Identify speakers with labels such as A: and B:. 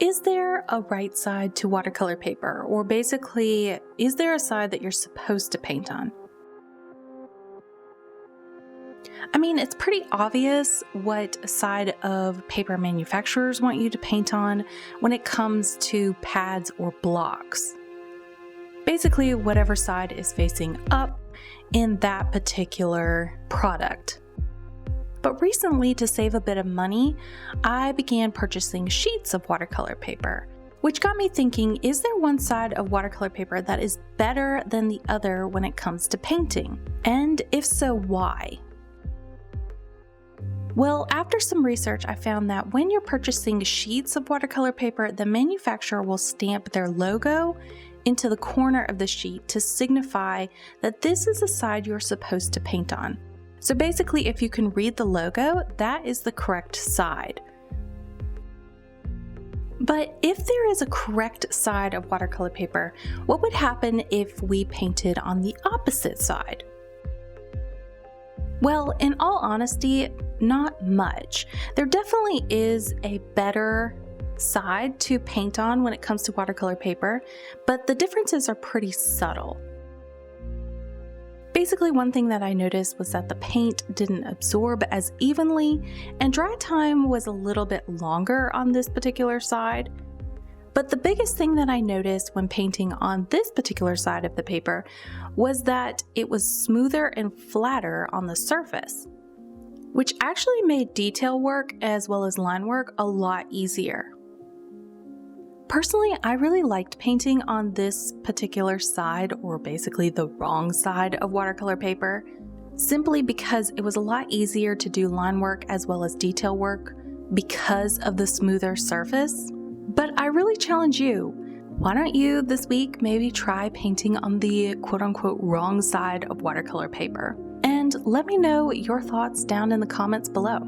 A: Is there a right side to watercolor paper? Or basically, is there a side that you're supposed to paint on? I mean, it's pretty obvious what side of paper manufacturers want you to paint on when it comes to pads or blocks. Basically, whatever side is facing up in that particular product. But recently, to save a bit of money, I began purchasing sheets of watercolor paper, which got me thinking, is there one side of watercolor paper that is better than the other when it comes to painting? And if so, why? Well, after some research, I found that when you're purchasing sheets of watercolor paper, the manufacturer will stamp their logo into the corner of the sheet to signify that this is the side you're supposed to paint on. So basically, if you can read the logo, that is the correct side. But if there is a correct side of watercolor paper, what would happen if we painted on the opposite side? Well, in all honesty, not much. There definitely is a better side to paint on when it comes to watercolor paper, but the differences are pretty subtle. Basically, one thing that I noticed was that the paint didn't absorb as evenly, and dry time was a little bit longer on this particular side. But the biggest thing that I noticed when painting on this particular side of the paper was that it was smoother and flatter on the surface, which actually made detail work as well as line work a lot easier. Personally, I really liked painting on this particular side, or basically the wrong side of watercolor paper, simply because it was a lot easier to do line work as well as detail work because of the smoother surface. But I really challenge you, why don't you this week maybe try painting on the quote-unquote wrong side of watercolor paper? And let me know your thoughts down in the comments below.